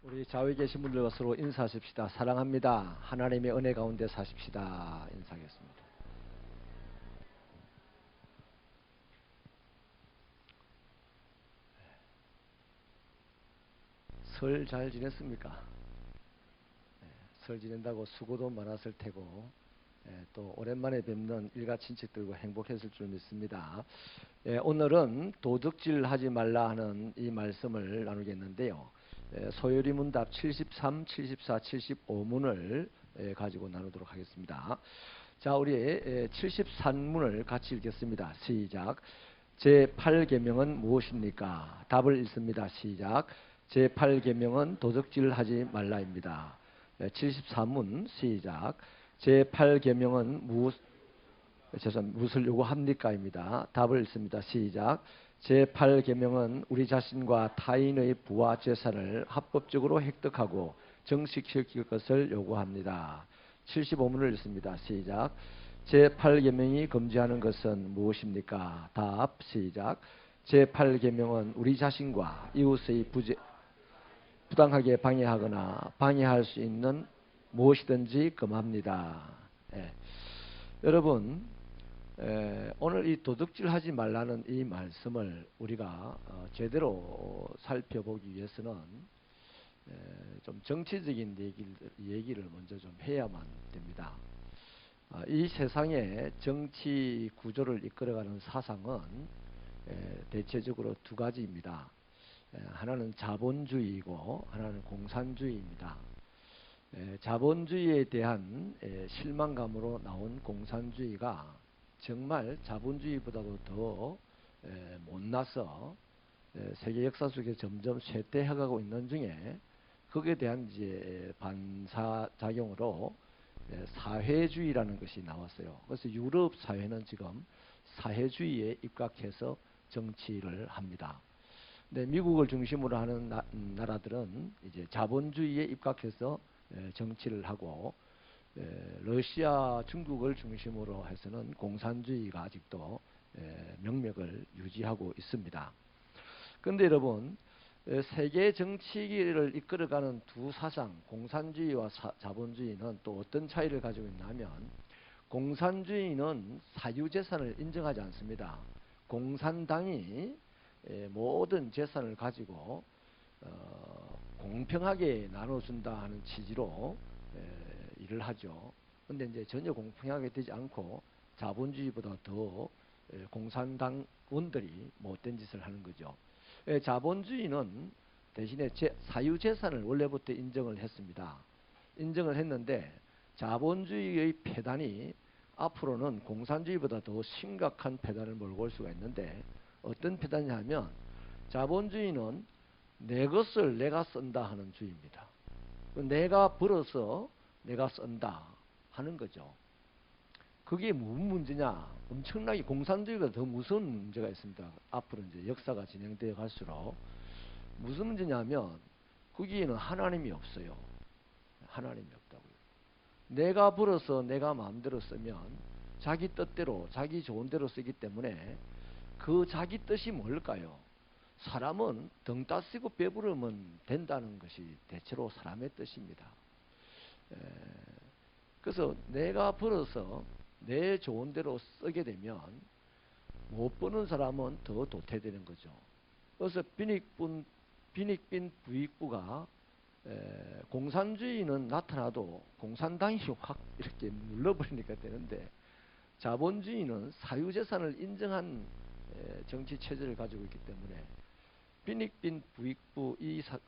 우리 좌우에 계신 분들과 서로 인사하십시다. 사랑합니다. 하나님의 은혜 가운데 사십시다. 인사하겠습니다. 설 잘 지냈습니까? 설 지낸다고 수고도 많았을 테고 또 오랜만에 뵙는 일가 친척들과 행복했을 줄 믿습니다. 오늘은 도둑질 하지 말라 하는 이 말씀을 나누겠는데요. 소요리 문답 73, 74, 75문을 가지고 나누도록 하겠습니다. 자, 우리 73문을 같이 읽겠습니다. 시작. 제8계명은 무엇입니까? 답을 읽습니다. 시작. 제8계명은 도둑질 하지 말라입니다. 74문 시작. 제8계명은 무엇을 요구합니까?입니다. 답을 읽습니다. 시작. 제8계명은 우리 자신과 타인의 부와 재산을 합법적으로 획득하고 정식시킬 것을 요구합니다. 75문을 읽습니다. 시작. 제8계명이 금지하는 것은 무엇입니까? 답. 시작. 제8계명은 우리 자신과 이웃의 부당하게 방해하거나 방해할 수 있는 무엇이든지 금합니다. 여러분, 오늘 이 도둑질 하지 말라는 이 말씀을 우리가 제대로 살펴보기 위해서는 좀 정치적인 얘기를 먼저 좀 해야만 됩니다. 이 세상의 정치 구조를 이끌어가는 사상은 대체적으로 두 가지입니다. 하나는 자본주의이고 하나는 공산주의입니다. 자본주의에 대한 실망감으로 나온 공산주의가 정말 자본주의보다도 더 못나서 세계 역사 속에 점점 쇠퇴해가고 있는 중에 거기에 대한 이제 반사작용으로 사회주의라는 것이 나왔어요. 그래서 유럽 사회는 지금 사회주의에 입각해서 정치를 합니다. 근데 미국을 중심으로 하는 나라들은 이제 자본주의에 입각해서 정치를 하고 러시아, 중국을 중심으로 해서는 공산주의가 아직도 명맥을 유지하고 있습니다. 그런데 여러분, 세계 정치를 이끌어가는 두 사상, 공산주의와 자본주의는 또 어떤 차이를 가지고 있냐면, 공산주의는 사유재산을 인정하지 않습니다. 공산당이 모든 재산을 가지고 공평하게 나눠준다 하는 취지로 일을 하죠. 근데 이제 전혀 공평하게 되지 않고 자본주의보다 더 공산당원들이 못된 짓을 하는 거죠. 자본주의는 대신에 사유재산을 원래부터 인정을 했습니다. 인정을 했는데 자본주의의 폐단이 앞으로는 공산주의보다 더 심각한 폐단을 몰고 올 수가 있는데, 어떤 폐단이냐면 자본주의는 내 것을 내가 쓴다 하는 주의입니다. 내가 벌어서 내가 쓴다 하는 거죠. 그게 무슨 문제냐? 엄청나게 공산주의가 더 무서운 문제가 있습니다. 앞으로 이제 역사가 진행되어 갈수록. 무슨 문제냐면 거기에는 하나님이 없어요. 하나님이 없다고요. 내가 벌어서 내가 마음대로 쓰면 자기 뜻대로 자기 좋은 대로 쓰기 때문에 그 자기 뜻이 뭘까요? 사람은 등 따시고 배부르면 된다는 것이 대체로 사람의 뜻입니다. 그래서 내가 벌어서 내 좋은 대로 쓰게 되면 못 버는 사람은 더 도태되는 거죠. 그래서 빈익빈 부익부가 공산주의는 나타나도 공산당이 확 이렇게 눌러버리니까 되는데, 자본주의는 사유재산을 인정한 정치 체제를 가지고 있기 때문에 빈익빈 부익부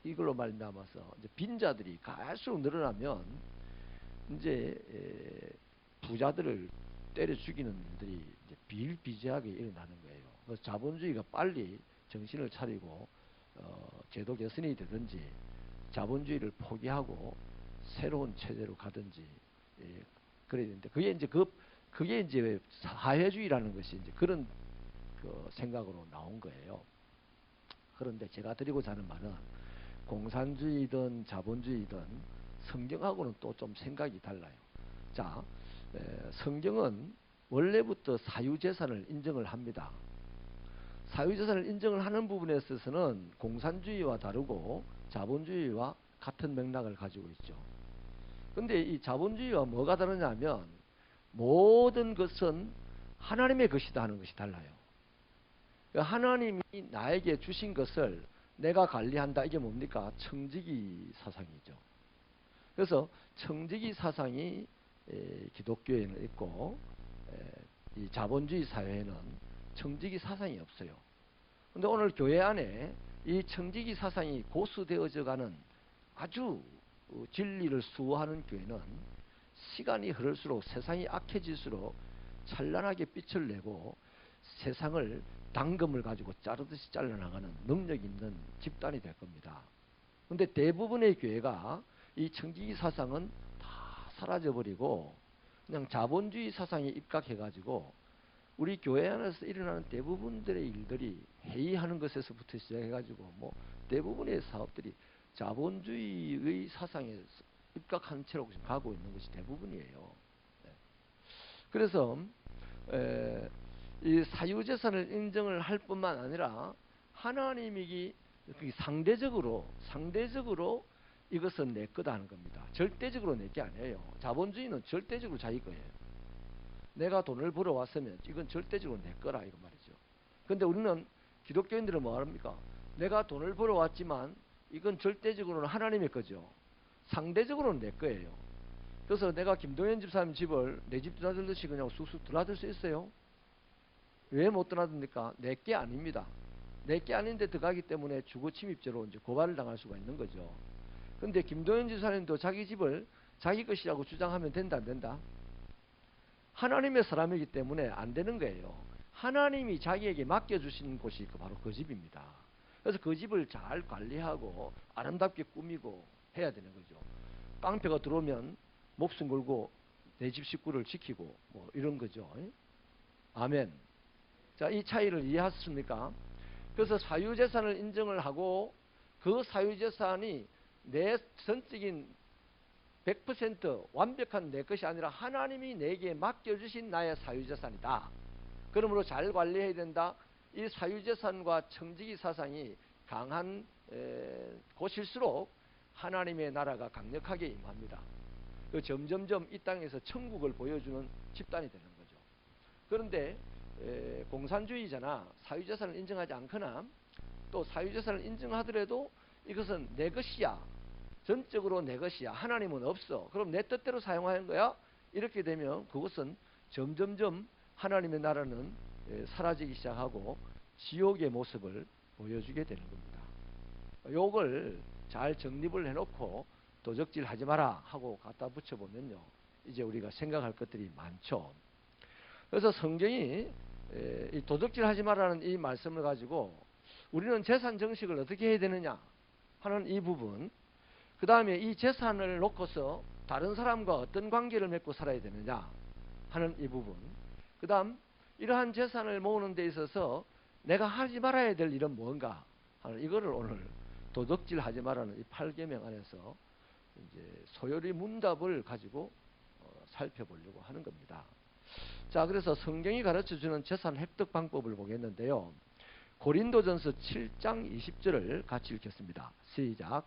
이걸로 말미암아서 이제 빈자들이 갈수록 늘어나면 이제 부자들을 때려 죽이는 일들이 이제 비일비재하게 일어나는 거예요. 그래서 자본주의가 빨리 정신을 차리고 제도 개선이 되든지 자본주의를 포기하고 새로운 체제로 가든지 그래야 되는데, 그게 이제 사회주의라는 것이 이제 그런 생각으로 나온 거예요. 그런데 제가 드리고자 하는 말은 공산주의든 자본주의든 성경하고는 또 좀 생각이 달라요. 자, 성경은 원래부터 사유재산을 인정을 합니다. 사유재산을 인정을 하는 부분에 있어서는 공산주의와 다르고 자본주의와 같은 맥락을 가지고 있죠. 근데 이 자본주의와 뭐가 다르냐면 모든 것은 하나님의 것이다 하는 것이 달라요. 하나님이 나에게 주신 것을 내가 관리한다. 이게 뭡니까? 청지기 사상이죠. 그래서 청지기 사상이 기독교에는 있고 이 자본주의 사회에는 청지기 사상이 없어요. 근데 오늘 교회 안에 이 청지기 사상이 고수되어져 가는 아주 진리를 수호하는 교회는 시간이 흐를수록 세상이 악해질수록 찬란하게 빛을 내고 세상을 당금을 가지고 자르듯이 잘라나가는 능력 있는 집단이 될 겁니다. 근데 대부분의 교회가 이 청지기 사상은 다 사라져버리고 그냥 자본주의 사상에 입각해가지고 우리 교회 안에서 일어나는 대부분들의 일들이 회의하는 것에서부터 시작해가지고 뭐 대부분의 사업들이 자본주의의 사상에 입각한 채로 가고 있는 것이 대부분이에요. 그래서 이 사유재산을 인정을 할 뿐만 아니라 하나님이 상대적으로 이것은 내 거다 하는 겁니다. 절대적으로 내 게 아니에요. 자본주의는 절대적으로 자기 거예요. 내가 돈을 벌어왔으면 이건 절대적으로 내 거라 이거 말이죠. 그런데 우리는 기독교인들은 뭐 합니까? 내가 돈을 벌어왔지만 이건 절대적으로는 하나님의 거죠. 상대적으로는 내 거예요. 그래서 내가 김동현 집사님 집을 내 집 드나들듯이 그냥 쑥쑥 드나들 수 있어요? 왜 못 드나듭니까? 내 게 아닙니다. 내 게 아닌데 들어가기 때문에 주거 침입죄로 이제 고발을 당할 수가 있는 거죠. 근데 김동현 집사님도 자기 집을 자기 것이라고 주장하면 된다 안 된다? 하나님의 사람이기 때문에 안 되는 거예요. 하나님이 자기에게 맡겨주신 곳이 바로 그 집입니다. 그래서 그 집을 잘 관리하고 아름답게 꾸미고 해야 되는 거죠. 깡패가 들어오면 목숨 걸고 내 집 식구를 지키고 뭐 이런 거죠. 아멘. 자, 이 차이를 이해하셨습니까? 그래서 사유재산을 인정을 하고 그 사유재산이 내 전적인 100% 완벽한 내 것이 아니라 하나님이 내게 맡겨주신 나의 사유재산이다. 그러므로 잘 관리해야 된다. 이 사유재산과 청지기 사상이 강한 곳일수록 하나님의 나라가 강력하게 임합니다. 점점점 이 땅에서 천국을 보여주는 집단이 되는 거죠. 그런데 공산주의자나 사유재산을 인정하지 않거나 또 사유재산을 인정하더라도 이것은 내 것이야. 전적으로 내 것이야. 하나님은 없어. 그럼 내 뜻대로 사용하는 거야? 이렇게 되면 그것은 점점점 하나님의 나라는 사라지기 시작하고 지옥의 모습을 보여주게 되는 겁니다. 요걸 잘 정립을 해놓고 도적질 하지 마라 하고 갖다 붙여보면요. 이제 우리가 생각할 것들이 많죠. 그래서 성경이 이 도적질 하지 마라는 이 말씀을 가지고 우리는 재산 정식을 어떻게 해야 되느냐 하는 이 부분, 그 다음에 이 재산을 놓고서 다른 사람과 어떤 관계를 맺고 살아야 되느냐 하는 이 부분, 그 다음 이러한 재산을 모으는 데 있어서 내가 하지 말아야 될 일은 뭔가 하는 이거를 오늘 도적질 하지 말라는 이 8계명 안에서 이제 소요리 문답을 가지고 살펴보려고 하는 겁니다. 자, 그래서 성경이 가르쳐주는 재산 획득 방법을 보겠는데요. 고린도전서 7장 20절을 같이 읽겠습니다. 시작.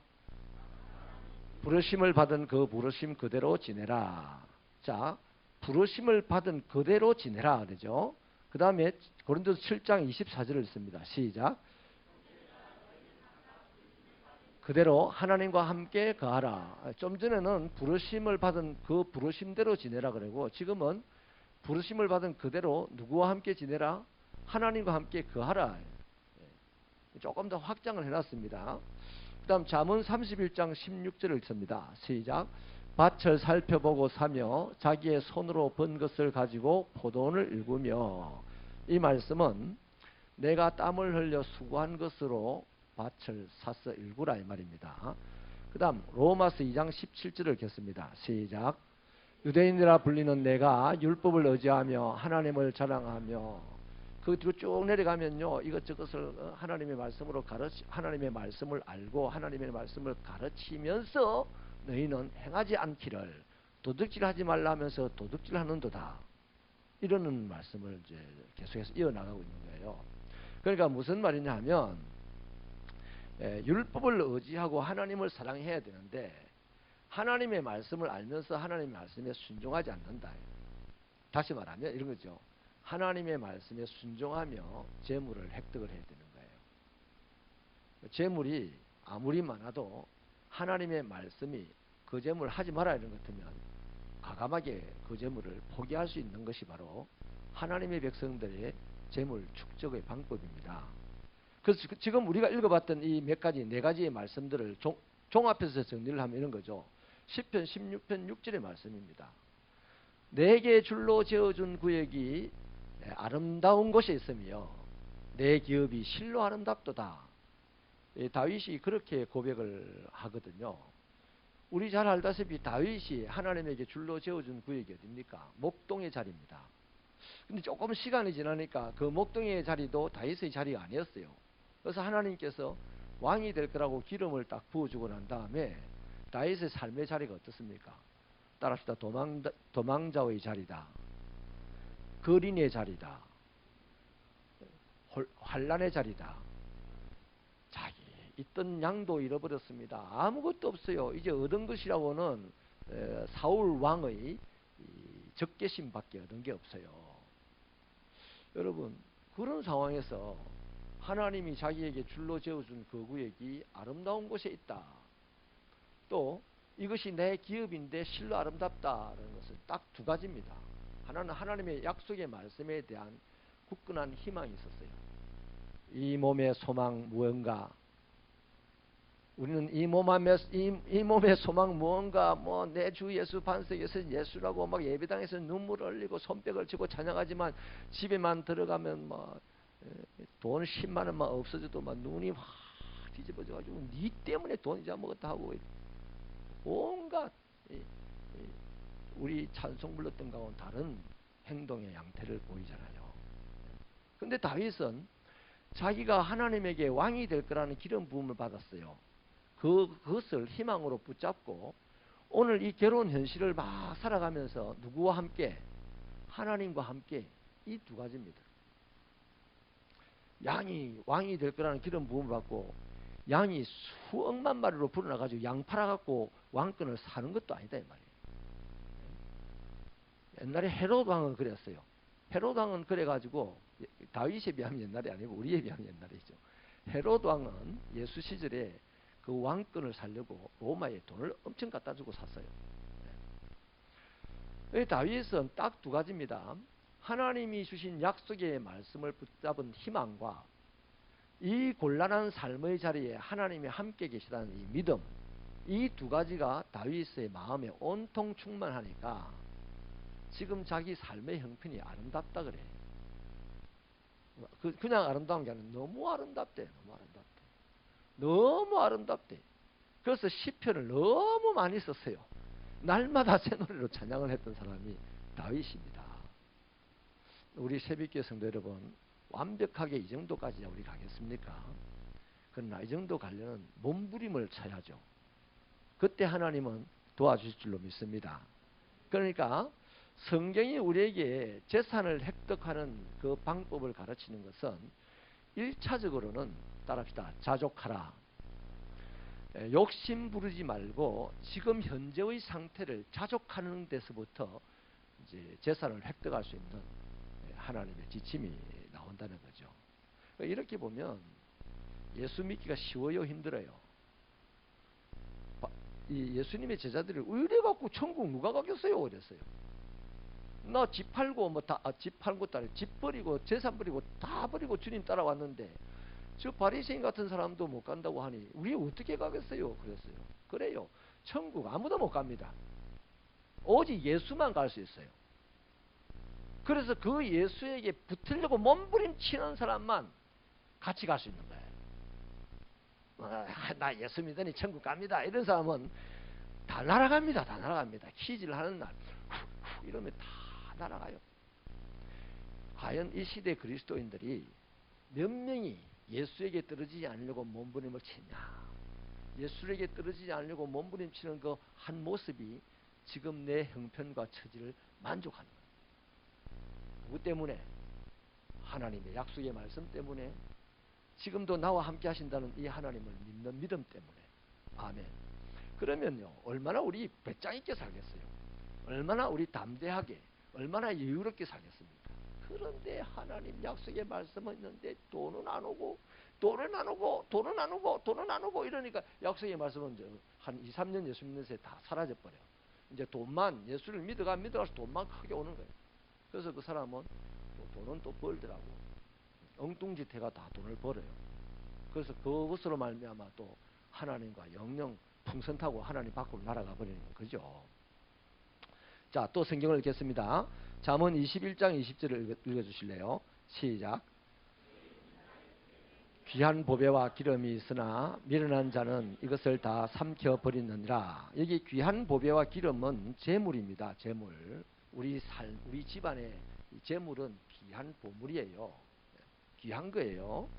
부르심을 받은 그 부르심 그대로 지내라. 자, 부르심을 받은 그대로 지내라 그러죠. 그 다음에 고린도서 7장 24절을 읽습니다. 시작. 그대로 하나님과 함께 거하라. 좀 전에는 부르심을 받은 그 부르심대로 지내라 그러고 지금은 부르심을 받은 그대로 누구와 함께 지내라? 하나님과 함께 거하라. 조금 더 확장을 해놨습니다. 그 다음 잠언 31장 16절을 읽습니다. 시작. 밭을 살펴보고 사며 자기의 손으로 번 것을 가지고 포도원을 일구며. 이 말씀은 내가 땀을 흘려 수고한 것으로 밭을 사서 일구라 이 말입니다. 그 다음 로마서 2장 17절을 읽겠습니다. 시작. 유대인이라 불리는 내가 율법을 의지하며 하나님을 자랑하며. 그 뒤로 쭉 내려가면요, 이것저것을 하나님의 말씀으로 하나님의 말씀을 알고 하나님의 말씀을 가르치면서 너희는 행하지 않기를 도둑질하지 말라 하면서 도둑질하는도다. 이러는 말씀을 이제 계속해서 이어나가고 있는 거예요. 그러니까 무슨 말이냐 하면 율법을 의지하고 하나님을 사랑해야 되는데 하나님의 말씀을 알면서 하나님의 말씀에 순종하지 않는다. 다시 말하면 이런 거죠. 하나님의 말씀에 순종하며 재물을 획득을 해야 되는 거예요. 재물이 아무리 많아도 하나님의 말씀이 그 재물을 하지 말아야 하는 것 같으면 과감하게 그 재물을 포기할 수 있는 것이 바로 하나님의 백성들의 재물 축적의 방법입니다. 그래서 지금 우리가 읽어봤던 이 몇 가지, 네 가지의 말씀들을 종합해서 정리를 하면 이런 거죠. 10편 16편 6절의 말씀입니다. 내게 줄로 지어준 구역이 아름다운 곳에 있으며 내 기업이 실로 아름답도다. 다윗이 그렇게 고백을 하거든요. 우리 잘 알다시피 다윗이 하나님에게 줄로 지어준 구역이 어딥니까? 목동의 자리입니다. 근데 조금 시간이 지나니까 그 목동의 자리도 다윗의 자리가 아니었어요. 그래서 하나님께서 왕이 될 거라고 기름을 딱 부어주고 난 다음에 다윗의 삶의 자리가 어떻습니까? 따라합시다. 도망자의 자리다. 거린의 자리다. 환란의 자리다. 자기 있던 양도 잃어버렸습니다. 아무것도 없어요. 이제 얻은 것이라고는 사울 왕의 적개심밖에 얻은 게 없어요. 여러분, 그런 상황에서 하나님이 자기에게 줄로 지어준 그 구역이 아름다운 곳에 있다. 또 이것이 내 기업인데 실로 아름답다라는 것은 딱 두 가지입니다. 하나는 하나님의 약속의 말씀에 대한 굳건한 희망이 있었어요. 이 몸의 소망 무언가? 우리는 이 몸의 소망 무언가? 뭐 내 주 예수 반석에서 예수라고 막 예배당에서 눈물을 흘리고 손뼉을 치고 찬양하지만 집에만 들어가면 뭐 돈 10만 원만 없어져도 막 눈이 확 뒤집어져 가지고 니 때문에 돈 잊어먹었다 하고 온갖 우리 찬송 불렀던 가운데 다른 행동의 양태를 보이잖아요. 근데 다윗은 자기가 하나님에게 왕이 될 거라는 기름 부음을 받았어요. 그것을 희망으로 붙잡고 오늘 이 괴로운 현실을 막 살아가면서 누구와 함께? 하나님과 함께 이 두 가지입니다. 양이 왕이 될 거라는 기름 부음을 받고 양이 수억만 마리로 불어나가지고 양 팔아갖고 왕권을 사는 것도 아니다 이 말이에요. 옛날에 헤롯 왕은 그랬어요. 헤롯 왕은 그래가지고 다윗에 비하면 옛날이 아니고 우리에 비하면 옛날이죠. 헤롯 왕은 예수 시절에 그 왕권을 살려고 로마에 돈을 엄청 갖다 주고 샀어요. 다윗은 딱 두 가지입니다. 하나님이 주신 약속의 말씀을 붙잡은 희망과 이 곤란한 삶의 자리에 하나님이 함께 계시다는 이 믿음, 이 두 가지가 다윗의 마음에 온통 충만하니까 지금 자기 삶의 형편이 아름답다 그래. 그냥 아름다운 게 아니라 너무 아름답대. 너무 아름답대. 너무 아름답대. 그래서 시편을 너무 많이 썼어요. 날마다 새 노래로 찬양을 했던 사람이 다윗입니다. 우리 새벽교회 성도 여러분, 완벽하게 이 정도까지야 우리 가겠습니까? 그러나 이 정도 가려면 몸부림을 쳐야죠. 그때 하나님은 도와주실 줄로 믿습니다. 그러니까 성경이 우리에게 재산을 획득하는 그 방법을 가르치는 것은 1차적으로는 따라합시다. 자족하라. 욕심 부르지 말고 지금 현재의 상태를 자족하는 데서부터 이제 재산을 획득할 수 있는 하나님의 지침이 나온다는 거죠. 이렇게 보면 예수 믿기가 쉬워요, 힘들어요? 이 예수님의 제자들이 의뢰 갖고 천국 누가 가겠어요? 그랬어요. 나 집 팔고 집 팔은 것도 아니고 집 버리고 재산 버리고 다 버리고 주님 따라왔는데 저 바리새인 같은 사람도 못 간다고 하니 우리 어떻게 가겠어요? 그랬어요. 그래요. 천국 아무도 못 갑니다. 오직 예수만 갈 수 있어요. 그래서 그 예수에게 붙으려고 몸부림치는 사람만 같이 갈 수 있는 거예요. 나 예수 믿으니 천국 갑니다. 이런 사람은 다 날아갑니다. 다 날아갑니다. 퀴즈를 하는 날 이러면 다 날아가요. 과연 이 시대 그리스도인들이 몇 명이 예수에게 떨어지지 않으려고 몸부림을 치냐? 예수에게 떨어지지 않으려고 몸부림치는 그 한 모습이 지금 내 형편과 처지를 만족하는 거예요. 누구 때문에? 하나님의 약속의 말씀 때문에, 지금도 나와 함께 하신다는 이 하나님을 믿는 믿음 때문에. 아멘. 그러면요, 얼마나 우리 배짱 있게 살겠어요. 얼마나 우리 담대하게, 얼마나 여유롭게 살겠습니까? 그런데 하나님 약속의 말씀은 있는데 돈은 안 오고 이러니까 약속의 말씀은 한 2, 3년 예수 믿는 새 다 사라져버려요. 이제 돈만, 예수를 믿어가서 돈만 크게 오는 거예요. 그래서 그 사람은 돈은 또 벌더라고. 엉뚱짓 해가 다 돈을 벌어요. 그래서 그것으로 말미암아 또 하나님과 영영 풍선 타고 하나님 밖으로 날아가 버리는 거죠. 자, 또 성경을 읽겠습니다. 잠언 21장 20절을 읽어주실래요? 시작. 귀한 보배와 기름이 있으나 미련한 자는 이것을 다 삼켜버리느니라. 여기 귀한 보배와 기름은 재물입니다. 재물. 우리 집안의 재물은 귀한 보물이에요. 귀한 거예요.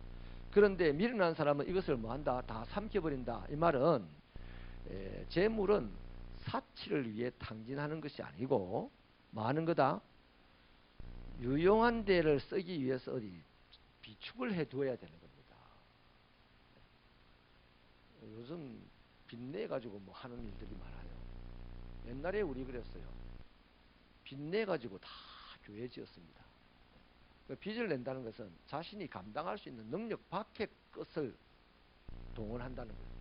그런데 미련한 사람은 이것을 뭐한다? 다 삼켜버린다. 이 말은 재물은 사치를 위해 탕진하는 것이 아니고 뭐 하는 거다? 유용한 데를 쓰기 위해서 어디 비축을 해두어야 되는 겁니다. 요즘 빚내 가지고 뭐 하는 일들이 많아요. 옛날에 우리 그랬어요. 빚내 가지고 다 교회 지었습니다. 빚을 낸다는 것은 자신이 감당할 수 있는 능력 밖의 것을 동원한다는 거예요.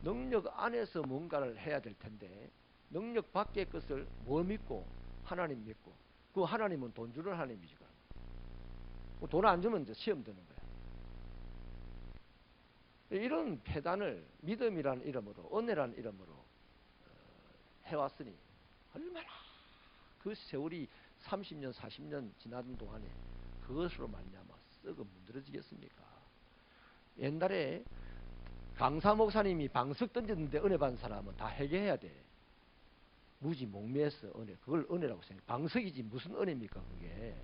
능력 안에서 뭔가를 해야 될 텐데 능력 밖의 것을 뭘 믿고? 하나님 믿고. 그 하나님은 돈 주는 하나님이지. 돈 안 주면 이제 시험 드는 거야. 이런 폐단을 믿음이라는 이름으로, 은혜라는 이름으로 해왔으니 얼마나 그 세월이 30년, 40년 지나는 동안에 그것으로 말미암아 썩어 문드러지겠습니까? 옛날에 강사 목사님이 방석 던졌는데 은혜 받은 사람은 다 회개해야 돼. 무지 목매했어, 은혜. 그걸 은혜라고 생각해. 방석이지 무슨 은혜입니까, 그게.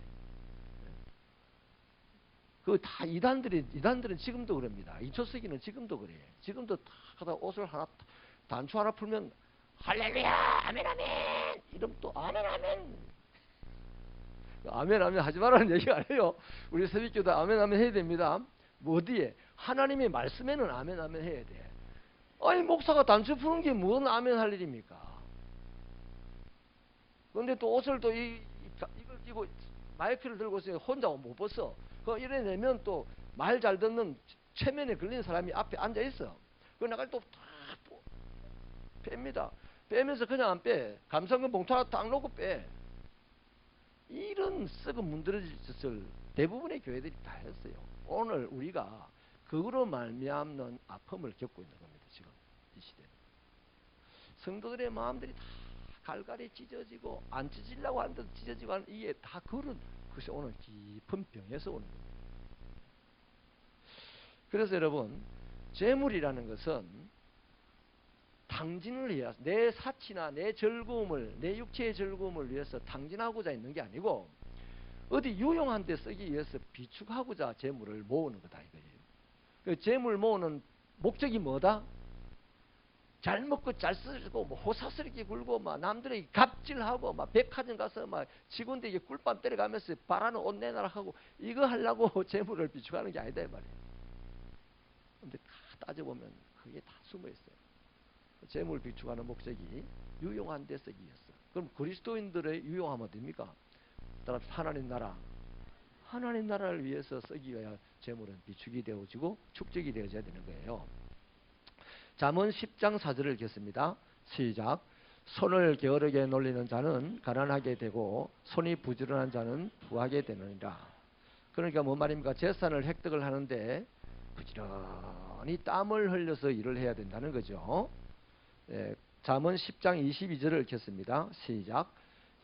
그 다 이단들은 지금도 그럽니다. 2초세기는 지금도 그래. 지금도 다 하다 옷을 하나, 단추 하나 풀면 할렐루야, 아멘, 아멘. 이러면 또 아멘, 아멘. 아멘, 아멘 하지 말라는 얘기가 아니에요. 우리 새벽기도 아멘, 아멘 해야 됩니다. 뭐 어디에? 하나님의 말씀에는 아멘, 아멘 해야 돼. 아니, 목사가 단추 푸는 게 무슨 아멘 할 일입니까? 그런데 또 옷을 또 이걸 끼고 마이크를 들고 있으니 혼자 못 벗어. 그 이래내면 또 말 잘 듣는 최면에 걸린 사람이 앞에 앉아 있어. 그 나갈 또 다 뺍니다. 빼면서 그냥 안 빼. 감성금 봉투 하나 딱 놓고 빼. 이런 썩은 문드러질 짓을 대부분의 교회들이 다 했어요. 오늘 우리가 그거로 말미암는 아픔을 겪고 있는 겁니다. 지금 이 시대는. 성도들의 마음들이 다 갈갈이 찢어지고 안 찢으려고 하는데 찢어지고 하는 이게 다 그런 것이 오늘 깊은 병에서 오는 겁니다. 그래서 여러분, 재물이라는 것은 탕진을 해야, 내 사치나 내 즐거움을, 내 육체의 즐거움을 위해서 탕진하고자 있는 게 아니고 어디 유용한 데 쓰기 위해서 비축하고자 재물을 모으는 거다 이거예요. 그 재물 모으는 목적이 뭐다? 잘 먹고 잘 쓰고 뭐 호사스럽게 굴고 막 남들에게 갑질하고 막 백화점 가서 막 직원들에게 꿀밤 때려가면서 바라는 옷 내놔라 하고 이거 하려고 재물을 비축하는 게 아니다 이 말이에요. 근데 다 따져보면 그게 다 숨어 있어요. 재물 비축하는 목적이 유용한 데 쓰기 위해서. 그럼 그리스도인들의 유용하면 됩니까? 따라서 하나님 나라를 위해서 쓰기 위하여 재물은 비축이 되어지고 축적이 되어져야 되는 거예요. 잠언 10장 4절을 읽겠습니다. 시작. 손을 게으르게 놀리는 자는 가난하게 되고 손이 부지런한 자는 부하게 되느니라. 그러니까 뭔 말입니까? 재산을 획득을 하는데 부지런히 땀을 흘려서 일을 해야 된다는 거죠. 잠언 10장 22절을 읽겠습니다. 시작.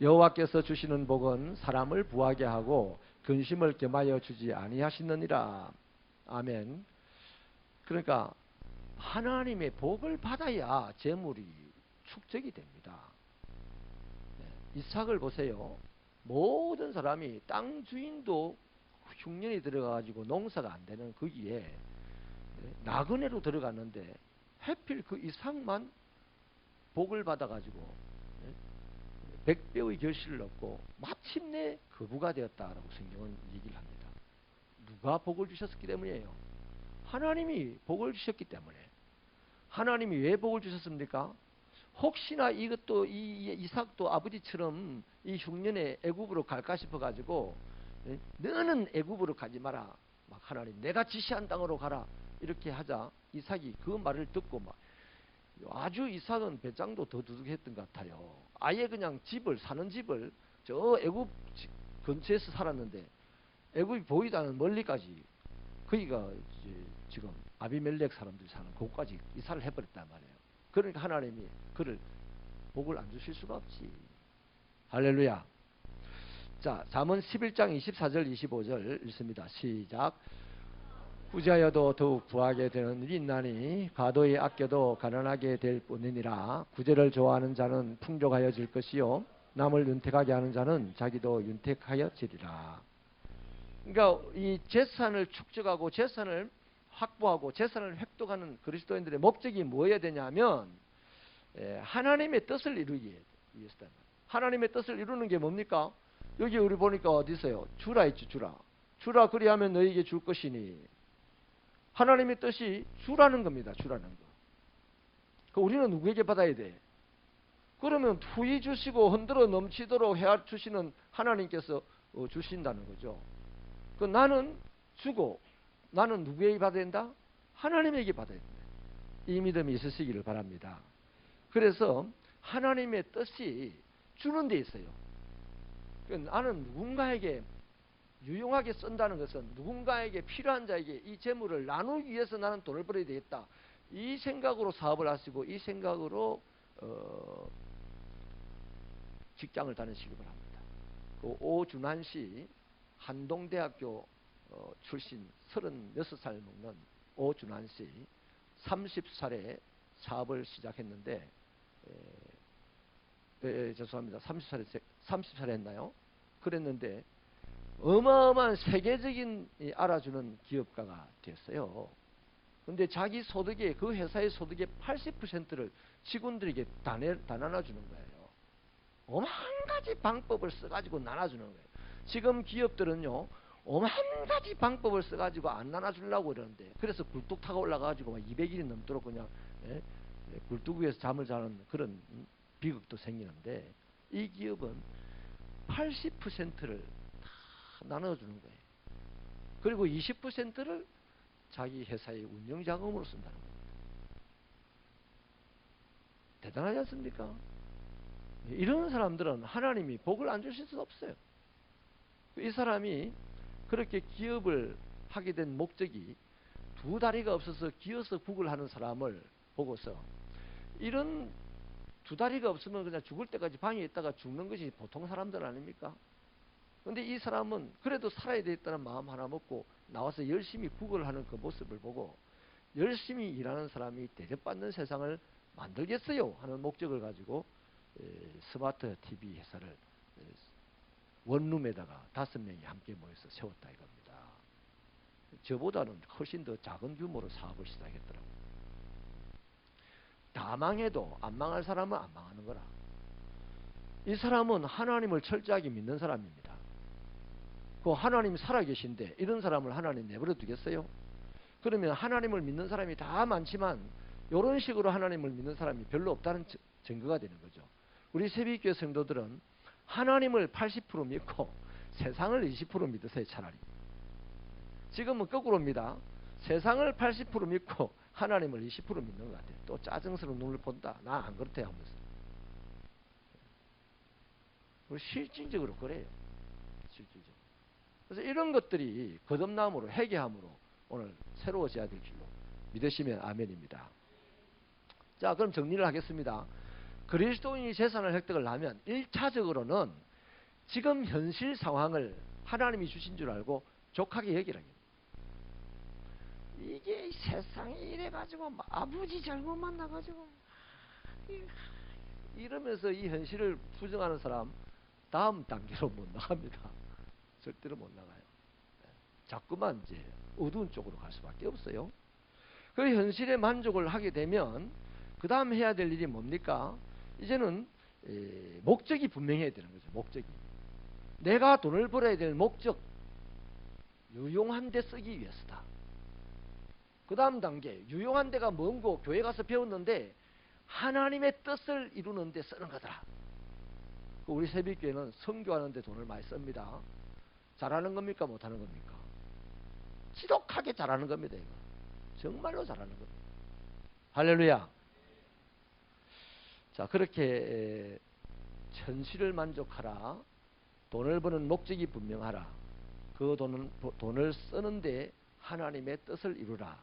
여호와께서 주시는 복은 사람을 부하게 하고 근심을 겸하여 주지 아니하시느니라. 아멘. 그러니까 하나님의 복을 받아야 재물이 축적이 됩니다. 이삭을 보세요. 모든 사람이 땅 주인도 흉년이 들어가가지고 농사가 안 되는 거기에 나그네로 들어갔는데 하필 그 이삭만 복을 받아가지고 100배의 결실을 얻고 마침내 거부가 되었다라고 성경은 얘기를 합니다. 누가 복을 주셨기 때문이에요. 하나님이 복을 주셨기 때문에. 하나님이 왜 복을 주셨습니까? 혹시나 이것도 이삭도 아버지처럼 이 흉년에 애굽으로 갈까 싶어 가지고 너는 애굽으로 가지 마라. 막 하나님 내가 지시한 땅으로 가라. 이렇게 하자 이삭이 그 말을 듣고 막 아주 이삭은 배짱도 더 두둑했던 것 같아요. 아예 그냥 사는 집을 저 애굽 근처에서 살았는데 애굽이 보이다는 멀리까지 거기가 지금 아비멜렉 사람들이 사는 곳까지 이사를 해버렸단 말이에요. 그러니까 하나님이 그를 복을 안 주실 수가 없지. 할렐루야. 자, 잠언 11장 24절 25절 읽습니다. 시작. 부자여도 더욱 부하게 되는 일이 있나니 과도히 아껴도 가난하게 될 뿐이니라. 구제를 좋아하는 자는 풍족하여질 것이요 남을 윤택하게 하는 자는 자기도 윤택하여지리라. 그러니까 이 재산을 축적하고 재산을 확보하고 재산을 획득하는 그리스도인들의 목적이 뭐여야 되냐면 하나님의 뜻을 이루기 위해서다. 하나님의 뜻을 이루는 게 뭡니까? 여기 우리 보니까 어디 있어요? 주라 있죠. 주라 그리하면 너에게 줄 것이니. 하나님의 뜻이 주라는 겁니다. 주라는 거. 그 우리는 누구에게 받아야 돼? 그러면 후히 주시고 흔들어 넘치도록 해 주시는 하나님께서 주신다는 거죠. 그 나는 주고 나는 누구에게 받아야 된다? 하나님에게 받아야 된다. 이 믿음이 있으시기를 바랍니다. 그래서 하나님의 뜻이 주는 데 있어요. 나는 누군가에게 유용하게 쓴다는 것은 누군가에게 필요한 자에게 이 재물을 나누기 위해서 나는 돈을 벌어야 되겠다. 이 생각으로 사업을 하시고 이 생각으로 직장을 다니시기 바랍니다. 그 오준환 씨 한동대학교 출신 36살 먹는 오준환 씨 30살에 사업을 시작했는데 죄송합니다. 30살에 했나요? 그랬는데 어마어마한 세계적인 알아주는 기업가가 됐어요. 그런데 자기 소득의 그 회사의 소득의 80%를 직원들에게 다 나눠주는 거예요. 오만 가지 방법을 써가지고 나눠주는 거예요. 지금 기업들은요 오만 가지 방법을 써가지고 안 나눠주려고 그러는데 그래서 굴뚝 타고 올라가가지고 막 200일이 넘도록 그냥 굴뚝 위에서 잠을 자는 그런 비극도 생기는데 이 기업은 80%를 다 나눠주는 거예요. 그리고 20%를 자기 회사의 운영자금으로 쓴다는 겁니다. 대단하지 않습니까? 이런 사람들은 하나님이 복을 안 주실 수 없어요. 이 사람이 그렇게 기업을 하게 된 목적이 두 다리가 없어서 기어서 국을 하는 사람을 보고서 이런 두 다리가 없으면 그냥 죽을 때까지 방에 있다가 죽는 것이 보통 사람들 아닙니까? 그런데 이 사람은 그래도 살아야 되겠다는 마음 하나 먹고 나와서 열심히 국을 하는 그 모습을 보고 열심히 일하는 사람이 대접받는 세상을 만들겠어요 하는 목적을 가지고 스마트 TV 회사를 원룸에다가 5명이 함께 모여서 세웠다 이겁니다. 저보다는 훨씬 더 작은 규모로 사업을 시작했더라고요. 다 망해도 안 망할 사람은 안 망하는 거라. 이 사람은 하나님을 철저하게 믿는 사람입니다. 그 하나님 살아계신데 이런 사람을 하나님 내버려 두겠어요? 그러면 하나님을 믿는 사람이 다 많지만 이런 식으로 하나님을 믿는 사람이 별로 없다는 증거가 되는 거죠. 우리 새벽교회 성도들은 하나님을 80% 믿고 세상을 20% 믿으세요. 차라리. 지금은 거꾸로입니다. 세상을 80% 믿고 하나님을 20% 믿는 것 같아요. 또 짜증스러운 눈을 본다. 나 안 그렇대 하면서. 실질적으로 그래요. 실질적으로. 그래서 이런 것들이 거듭남으로 회개함으로 오늘 새로워져야 될 줄로 믿으시면 아멘입니다. 자, 그럼 정리를 하겠습니다. 그리스도인이 재산을 획득을 하면 1차적으로는 지금 현실 상황을 하나님이 주신 줄 알고 족하게 여기라는 거예요. 이게 세상에 이래가지고 아버지 잘못 만나가지고 이러면서 이 현실을 부정하는 사람 다음 단계로 못 나갑니다. 절대로 못 나가요. 자꾸만 이제 어두운 쪽으로 갈 수밖에 없어요. 그 현실에 만족을 하게 되면 그 다음 해야 될 일이 뭡니까? 이제는 목적이 분명해야 되는 거죠. 목적이. 내가 돈을 벌어야 될 목적. 유용한 데 쓰기 위해서다. 그 다음 단계, 유용한 데가 뭔고? 교회 가서 배웠는데 하나님의 뜻을 이루는 데 쓰는 거더라. 우리 새벽교회는 선교하는 데 돈을 많이 씁니다. 잘하는 겁니까? 못하는 겁니까? 지독하게 잘하는 겁니다. 이거 정말로 잘하는 겁니다. 할렐루야. 자, 그렇게 현실을 만족하라. 돈을 버는 목적이 분명하라. 그 돈을 쓰는데 하나님의 뜻을 이루라.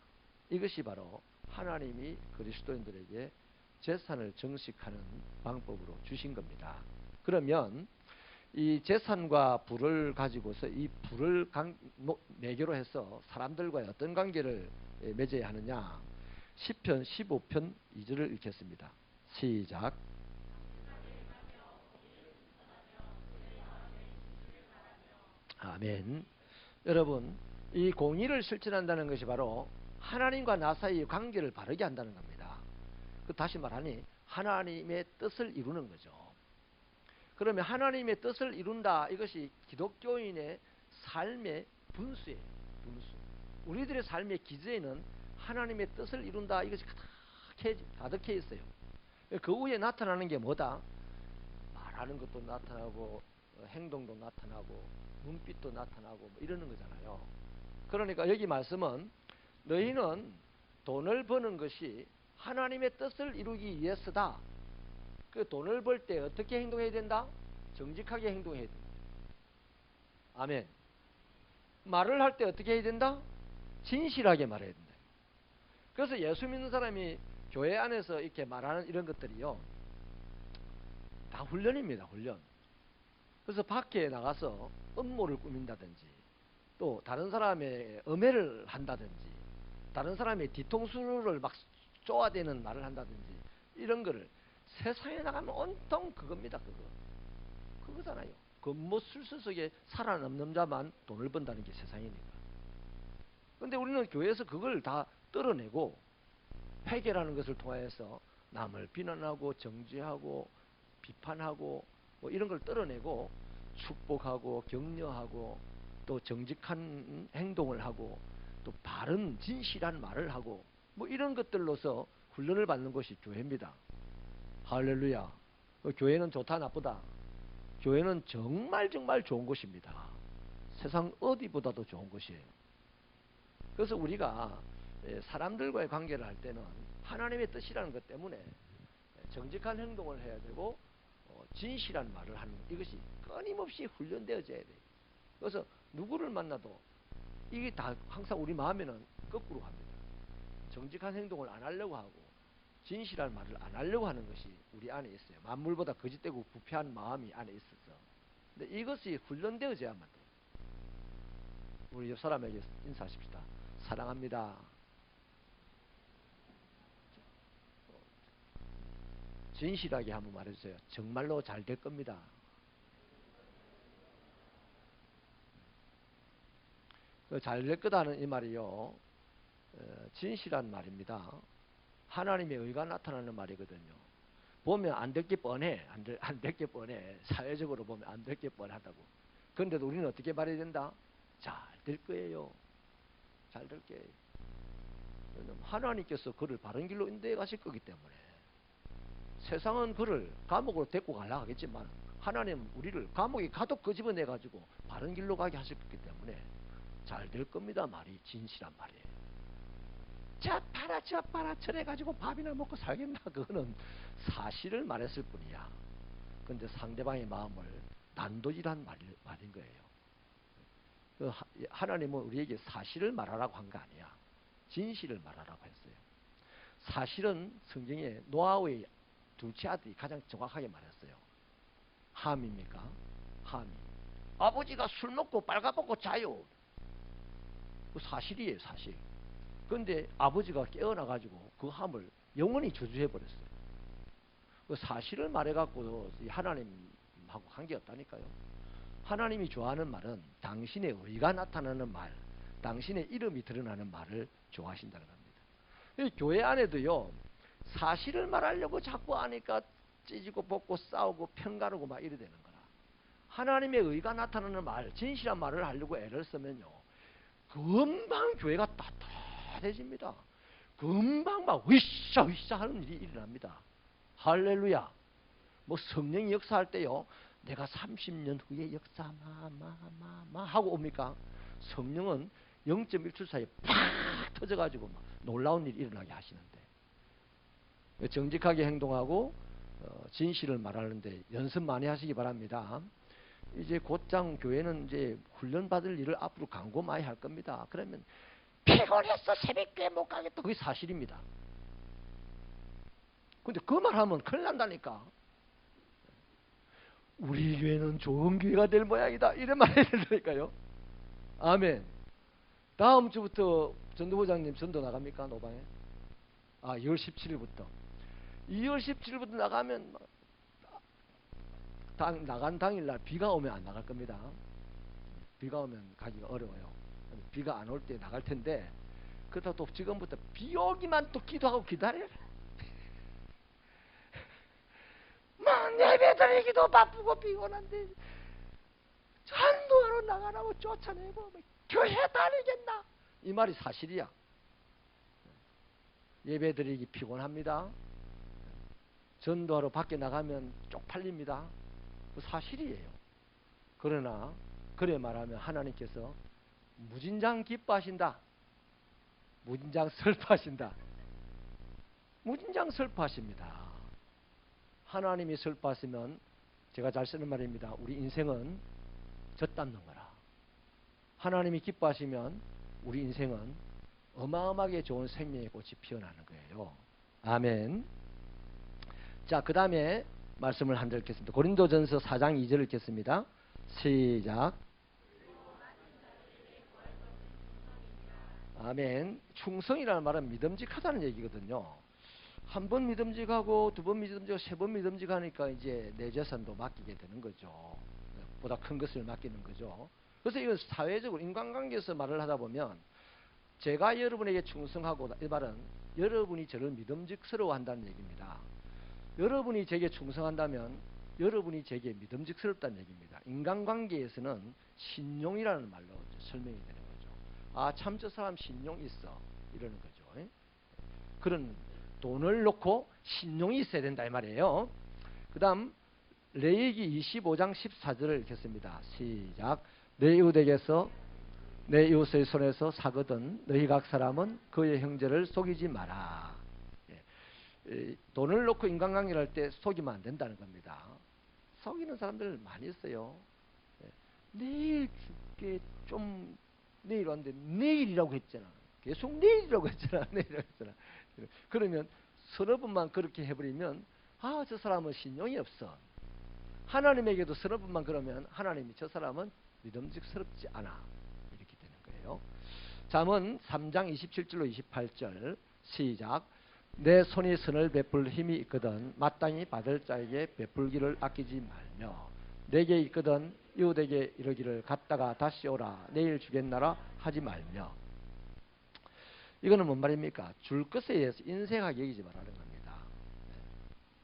이것이 바로 하나님이 그리스도인들에게 재산을 정식하는 방법으로 주신 겁니다. 그러면 이 재산과 부를 가지고서 이 부를 매개로 해서 사람들과의 어떤 관계를 맺어야 하느냐. 시편 15편 2절을 읽겠습니다. 시작. 아멘. 여러분, 이 공의를 실천한다는 것이 바로 하나님과 나 사이의 관계를 바르게 한다는 겁니다. 다시 말하니 하나님의 뜻을 이루는 거죠. 그러면 하나님의 뜻을 이룬다. 이것이 기독교인의 삶의 분수예요. 분수. 우리들의 삶의 기저에는 하나님의 뜻을 이룬다. 이것이 가득해 있어요. 그 후에 나타나는 게 뭐다? 말하는 것도 나타나고 행동도 나타나고 눈빛도 나타나고 뭐 이러는 거잖아요. 그러니까 여기 말씀은 너희는 돈을 버는 것이 하나님의 뜻을 이루기 위해서다. 그 돈을 벌 때 어떻게 행동해야 된다? 정직하게 행동해야 된다. 아멘. 말을 할 때 어떻게 해야 된다? 진실하게 말해야 된다. 그래서 예수 믿는 사람이 교회 안에서 이렇게 말하는 이런 것들이요, 다 훈련입니다. 훈련. 그래서 밖에 나가서 음모를 꾸민다든지, 또 다른 사람의 음해를 한다든지, 다른 사람의 뒤통수를 막 쪼아대는 말을 한다든지, 이런 거를 세상에 나가면 온통 그겁니다. 그거잖아요. 겉모술수 속에 살아남는 자만 돈을 번다는 게 세상이니까. 근데 우리는 교회에서 그걸 다 떨어내고 회개라는 것을 통하여서 남을 비난하고 정죄하고 비판하고 뭐 이런 걸 떨어내고 축복하고 격려하고 또 정직한 행동을 하고 또 바른 진실한 말을 하고 뭐 이런 것들로서 훈련을 받는 것이 교회입니다. 할렐루야. 교회는 좋다 나쁘다? 교회는 정말 좋은 것입니다. 세상 어디보다도 좋은 것이에요. 그래서 우리가 사람들과의 관계를 할 때는 하나님의 뜻이라는 것 때문에 정직한 행동을 해야 되고 진실한 말을 하는 것, 이것이 끊임없이 훈련되어져야 돼요. 그래서 누구를 만나도 이게 다 항상 우리 마음에는 거꾸로 갑니다. 정직한 행동을 안 하려고 하고 진실한 말을 안 하려고 하는 것이 우리 안에 있어요. 만물보다 거짓되고 부패한 마음이 안에 있어서. 근데 이것이 훈련되어져야만 돼요. 우리 옆 사람에게 인사하십시다. 사랑합니다. 진실하게 한번 말해주세요. 정말로 잘 될 겁니다. 잘 될 거다는 이 말이요, 진실한 말입니다. 하나님의 의가 나타나는 말이거든요. 보면 안 될 게 뻔해. 안 될 게 뻔해. 사회적으로 보면 안 될 게 뻔하다고. 그런데도 우리는 어떻게 말해야 된다? 잘 될 거예요. 잘 될 거예요. 하나님께서 그를 바른 길로 인도해 가실 거기 때문에. 세상은 그를 감옥으로 데리고 가려고 하겠지만 하나님은 우리를 감옥에 가둬 끄집어내 가지고 바른 길로 가게 하실 거기 때문에 잘 될 겁니다. 말이 진실한 말이에요. 저 팔아 저래 가지고 밥이나 먹고 살겠나? 그거는 사실을 말했을 뿐이야. 그런데 상대방의 마음을 난도질한 말인 거예요. 하나님은 우리에게 사실을 말하라고 한 거 아니야. 진실을 말하라고 했어요. 사실은 성경에 노아의 둘째 아들이 가장 정확하게 말했어요. 함입니까? 함이. 아버지가 술 먹고 빨가벗고 자요. 그 사실이에요, 사실. 그런데 아버지가 깨어나가지고 그 함을 영원히 저주해버렸어요. 그 사실을 말해갖고 하나님하고 관계없다니까요. 하나님이 좋아하는 말은 당신의 의가 나타나는 말, 당신의 이름이 드러나는 말을 좋아하신다는 겁니다. 교회 안에도요, 사실을 말하려고 자꾸 하니까 찢고 벗고 싸우고 편가르고 막 이래 되는 거라. 하나님의 의가 나타나는 말, 진실한 말을 하려고 애를 쓰면요, 금방 교회가 따뜻해집니다. 금방 막 으쌰 으쌰 하는 일이 일어납니다. 할렐루야. 뭐 성령이 역사할 때요, 내가 30년 후에 역사 마 하고 옵니까? 성령은 0.1초 사이에 팍 터져가지고 막 놀라운 일이 일어나게 하시는데, 정직하게 행동하고 진실을 말하는데 연습 많이 하시기 바랍니다. 이제 곧장 교회는 이제 훈련받을 일을 앞으로 강고 많이 할 겁니다. 그러면 피곤했어 새벽교회 못 가겠다, 그게 사실입니다. 근데 그 말 하면 큰일 난다니까. 우리 교회는 좋은 교회가 될 모양이다, 이런 말 해야 된다니까요. 아멘. 다음 주부터 전도부장님 전도 나갑니까? 노방에? 2월 17일부터 2월 17일부터 나가면 나간 당일날 비가 오면 안 나갈 겁니다. 비가 오면 가기가 어려워요. 비가 안 올 때 나갈 텐데, 그렇다고 또 지금부터 비 오기만 또 기도하고 기다려라. 막 예배 드리기도 바쁘고 피곤한데 전도하러 나가라고 쫓아내고 교회 다니겠나? 이 말이 사실이야. 예배 드리기 피곤합니다. 전도하러 밖에 나가면 쪽팔립니다. 그 사실이에요. 그러나 그래 말하면 하나님께서 무진장 기뻐하신다, 무진장 슬퍼하신다. 무진장 슬퍼하십니다. 하나님이 슬퍼하시면, 제가 잘 쓰는 말입니다, 우리 인생은 젖담는 거라. 하나님이 기뻐하시면 우리 인생은 어마어마하게 좋은 생명의 꽃이 피어나는 거예요. 아멘. 자, 그 다음에 말씀을 한 절 읽겠습니다. 고린도전서 4장 2절 읽겠습니다. 시작. 아멘. 충성이라는 말은 믿음직하다는 얘기거든요. 한 번 믿음직하고 두 번 믿음직하고 세 번 믿음직하니까 이제 내 재산도 맡기게 되는 거죠. 보다 큰 것을 맡기는 거죠. 그래서 이건 사회적으로 인간관계에서 말을 하다 보면, 제가 여러분에게 충성하고, 이 말은 여러분이 저를 믿음직스러워 한다는 얘기입니다. 여러분이 제게 충성한다면 여러분이 제게 믿음직스럽다는 얘기입니다. 인간관계에서는 신용이라는 말로 설명이 되는 거죠. 참 저 사람 신용 있어, 이러는 거죠. 그런 돈을 놓고 신용이 있어야 된다 이 말이에요. 그 다음 레위기 25장 14절을 읽겠습니다. 시작. 내 이웃에게서 내 이웃의 손에서 사거든 너희 각 사람은 그의 형제를 속이지 마라. 돈을 놓고 인간관계를 할 때 속이면 안 된다는 겁니다. 속이는 사람들 많이 있어요. 내일 줄게, 좀 내일 왔는데 내일이라고 했잖아. 계속 내일이라고 했잖아. 내일이라고 했잖아. 그러면 서너 번만 그렇게 해버리면 저 사람은 신용이 없어. 하나님에게도 서너 번만 그러면 하나님이 저 사람은 믿음직스럽지 않아, 이렇게 되는 거예요. 잠언 3장 27절로 28절 시작. 내 손이 선을 베풀 힘이 있거든 마땅히 받을 자에게 베풀기를 아끼지 말며, 내게 있거든 이웃에게 이르기를 갔다가 다시 오라 내일 주겠나라 하지 말며. 이거는 뭔 말입니까? 줄 것에 의해서 인색하게 여기지 말라는 겁니다.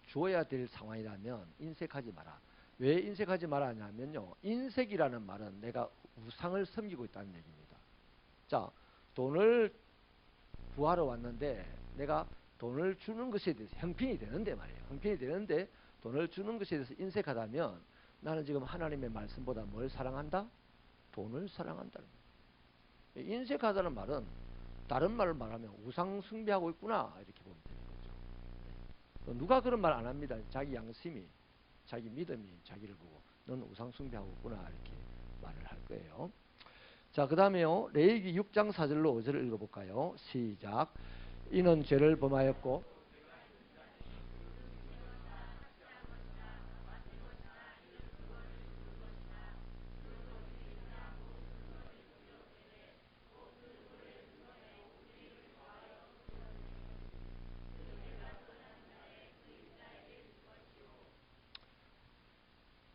주어야 될 상황이라면 인색하지 마라. 왜 인색하지 말라냐면요, 인색이라는 말은 내가 우상을 섬기고 있다는 얘기입니다. 자, 돈을 구하러 왔는데 내가 돈을 주는 것에 대해서 형편이 되는데 말이에요. 형편이 되는데 돈을 주는 것에 대해서 인색하다면 나는 지금 하나님의 말씀보다 뭘 사랑한다? 돈을 사랑한다는 거예요. 인색하다는 말은 다른 말을 말하면 우상 숭배하고 있구나, 이렇게 보면 되는 거죠. 누가 그런 말 안 합니다. 자기 양심이, 자기 믿음이 자기를 보고 너는 우상 숭배하고 있구나, 이렇게 말을 할 거예요. 자, 그 다음에요, 레위기 6장 4절로 5절을 읽어볼까요? 시작. 이는 죄를 범하였고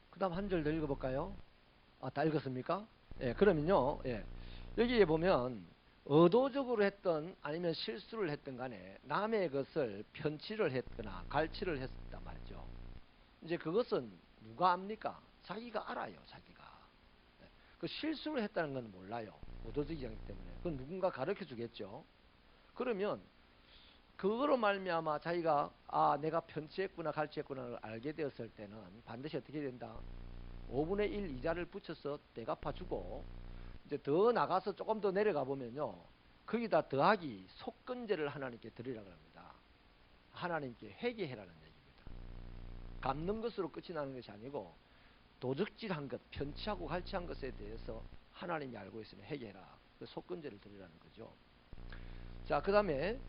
그 다음 한 절 더 읽어볼까요? 다 읽었습니까? 그러면요, 여기에 보면 의도적으로 했던 아니면 실수를 했던 간에 남의 것을 편취를 했거나 갈취를 했단 말이죠. 이제 그것은 누가 압니까? 자기가 알아요. 자기가. 그 실수를 했다는 건 몰라요. 우도적이기 때문에. 그건 누군가 가르쳐 주겠죠. 그러면 그거로 말미암아 자기가 내가 편취했구나 갈취했구나를 알게 되었을 때는 반드시 어떻게 된다? 5분의 1 이자를 붙여서 떼갚아주고, 이제 더 나가서 조금 더 내려가 보면요, 거기다 더하기 속건제를 하나님께 드리라고 합니다. 하나님께 회개해라는 얘기입니다. 갚는 것으로 끝이 나는 것이 아니고 도적질한 것, 편취하고 갈취한 것에 대해서 하나님이 알고 있으면 회개해라. 그 속건제를 드리라는 거죠. 자, 그 다음에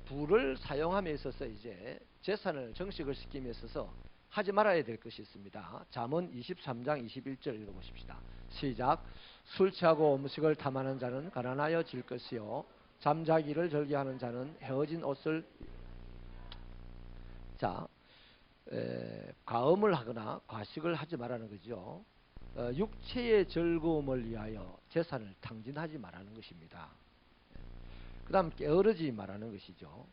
부를 사용함에 있어서 이제 재산을 정식을 시킴에 있어서 하지 말아야 될 것이 있습니다. 잠언 23장 21절 읽어보십시다. 시작. 술 취하고 음식을 탐하는 자는 가난하여 질 것이요 잠자기를 절개하는 자는 헤어진 옷을, 자, 과음을 하거나 과식을 하지 말라는 거죠. 육체의 즐거움을 위하여 재산을 탕진하지 말라는 것입니다. 그 다음 게으르지 말라는 것이죠.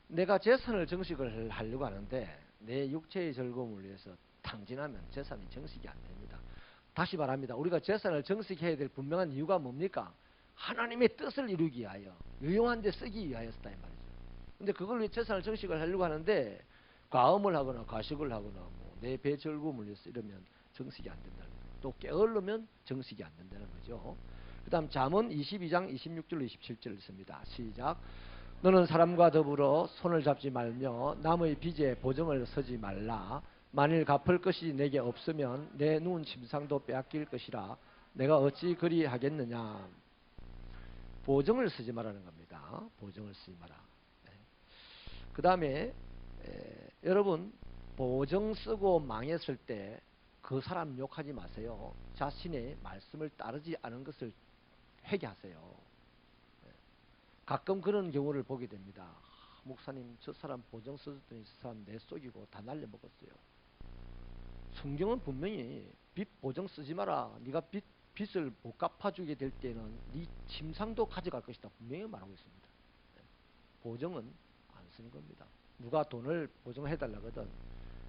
내가 재산을 정식을 하려고 하는데 내 육체의 즐거움을 위해서 탕진하면 재산이 정식이 안 됩니다. 다시 말합니다. 우리가 재산을 정식해야 될 분명한 이유가 뭡니까? 하나님의 뜻을 이루기 위하여, 유용한 데 쓰기 위하여였다 이 말이죠. 근데 그걸 위해 재산을 정식을 하려고 하는데 과음을 하거나 과식을 하거나 내 배 즐거움을 위해서 이러면 정식이 안 된다는 거예요. 또 게으르면 정식이 안 된다는 거죠. 그 다음 잠언 22장 26절 27절 있습니다. 시작. 너는 사람과 더불어 손을 잡지 말며 남의 빚에 보증을 서지 말라. 만일 갚을 것이 내게 없으면 내 누운 침상도 빼앗길 것이라. 내가 어찌 그리 하겠느냐. 보증을 쓰지 말라는 겁니다. 보증을 쓰지 마라. 그 다음에 여러분, 보증 쓰고 망했을 때 그 사람 욕하지 마세요. 자신의 말씀을 따르지 않은 것을 회개하세요. 가끔 그런 경우를 보게 됩니다. 목사님, 저 사람 보증 써줬더니 저 사람 내 속이고 다 날려먹었어요. 성경은 분명히 빚 보증 쓰지 마라. 네가 빚을 못 갚아주게 될 때는 네 침상도 가져갈 것이다. 분명히 말하고 있습니다. 보증은 안 쓰는 겁니다. 누가 돈을 보증해달라거든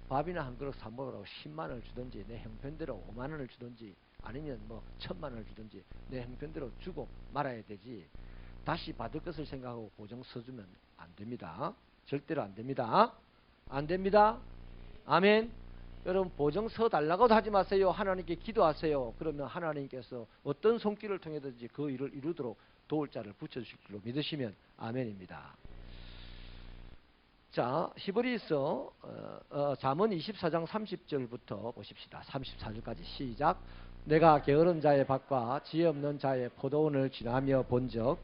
밥이나 한 그릇 사 먹으라고 10만 원을 주든지 내 형편대로 5만 원을 주든지 아니면 뭐 1000만 원을 주든지 내 형편대로 주고 말아야 되지, 다시 받을 것을 생각하고 보증 써주면 안 됩니다. 절대로 안 됩니다. 안 됩니다. 아멘. 여러분, 보증 서달라고도 하지 마세요. 하나님께 기도하세요. 그러면 하나님께서 어떤 손길을 통해든지 그 일을 이루도록 도울 자를 붙여주실 줄로 믿으시면 아멘입니다. 자, 히브리서 잠언 24장 30절부터 보십시다. 34절까지 시작. 내가 게으른 자의 밭과 지혜 없는 자의 포도원을 지나며 본즉